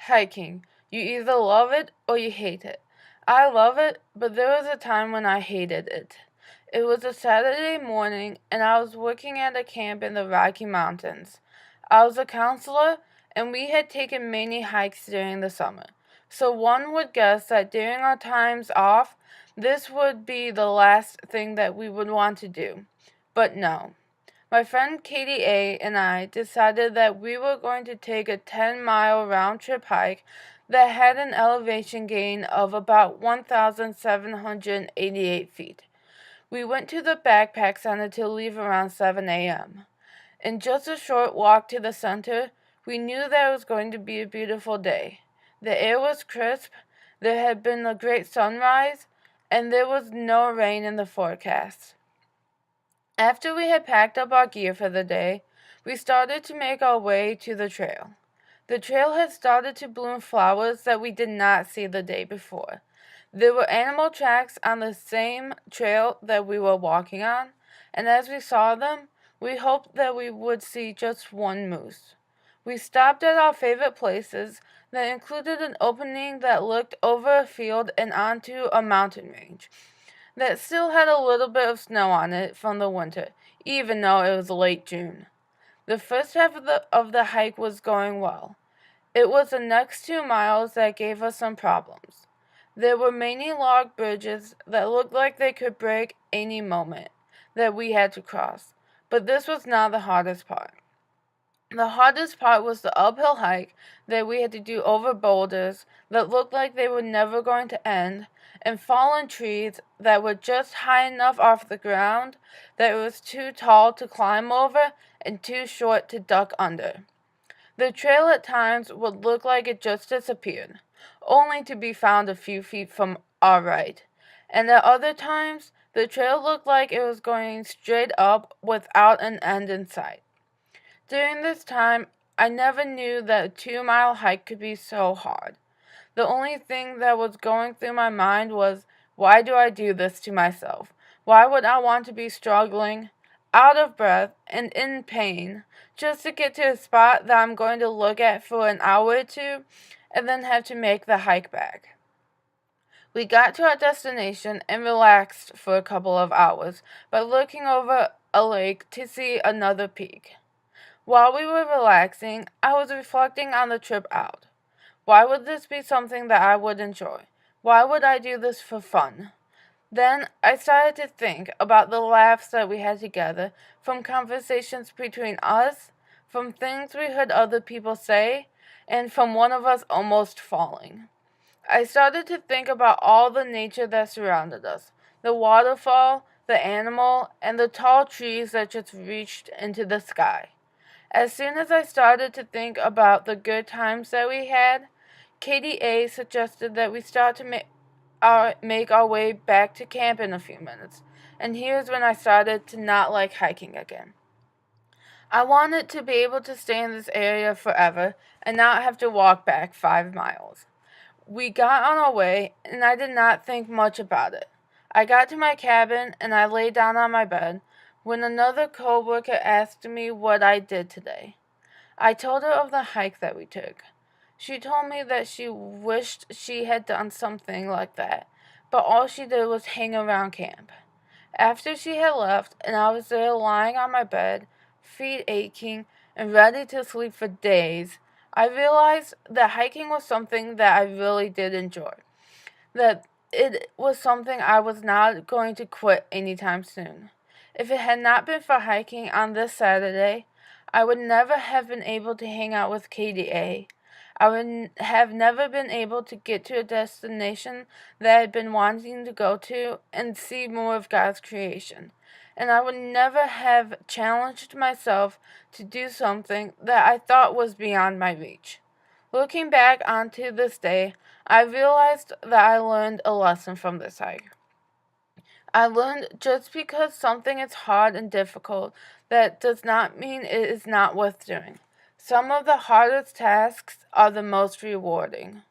Hiking. You either love it or you hate it. I love it, but there was a time when I hated it. It was a Saturday morning, and I was working at a camp in the Rocky Mountains. I was a counselor, and we had taken many hikes during the summer. So one would guess that during our times off, this would be the last thing that we would want to do. But no. My friend Katie A. and I decided that we were going to take a 10-mile round-trip hike that had an elevation gain of about 1,788 feet. We went to the backpack center to leave around 7 a.m. In just a short walk to the center, we knew that it was going to be a beautiful day. The air was crisp, there had been a great sunrise, and there was no rain in the forecast. After we had packed up our gear for the day, we started to make our way to the trail. The trail had started to bloom flowers that we did not see the day before. There were animal tracks on the same trail that we were walking on, and as we saw them, we hoped that we would see just one moose. We stopped at our favorite places that included an opening that looked over a field and onto a mountain range that still had a little bit of snow on it from the winter, even though it was late June. The first half of the hike was going well. It was the next 2 miles that gave us some problems. There were many log bridges that looked like they could break any moment that we had to cross, but this was not the hardest part. The hardest part was the uphill hike that we had to do over boulders that looked like they were never going to end, and fallen trees that were just high enough off the ground that it was too tall to climb over and too short to duck under. The trail at times would look like it just disappeared, only to be found a few feet from our right, and at other times the trail looked like it was going straight up without an end in sight. During this time, I never knew that a 2-mile hike could be so hard. The only thing that was going through my mind was, why do I do this to myself? Why would I want to be struggling, out of breath, and in pain, just to get to a spot that I'm going to look at for an hour or two, and then have to make the hike back? We got to our destination and relaxed for a couple of hours by looking over a lake to see another peak. While we were relaxing, I was reflecting on the trip out. Why would this be something that I would enjoy? Why would I do this for fun? Then I started to think about the laughs that we had together, from conversations between us, from things we heard other people say, and from one of us almost falling. I started to think about all the nature that surrounded us, the waterfall, the animal, and the tall trees that just reached into the sky. As soon as I started to think about the good times that we had, Katie A. suggested that we start to make our way back to camp in a few minutes, and here's when I started to not like hiking again. I wanted to be able to stay in this area forever and not have to walk back 5 miles. We got on our way, and I did not think much about it. I got to my cabin, and I lay down on my bed when another coworker asked me what I did today. I told her of the hike that we took. She told me that she wished she had done something like that, but all she did was hang around camp. After she had left, and I was there lying on my bed, feet aching, and ready to sleep for days, I realized that hiking was something that I really did enjoy. That it was something I was not going to quit anytime soon. If it had not been for hiking on this Saturday, I would never have been able to hang out with Katie A. I would have never been able to get to a destination that I had been wanting to go to and see more of God's creation. And I would never have challenged myself to do something that I thought was beyond my reach. Looking back onto this day, I realized that I learned a lesson from this hike. I learned just because something is hard and difficult, that does not mean it is not worth doing. Some of the hardest tasks are the most rewarding.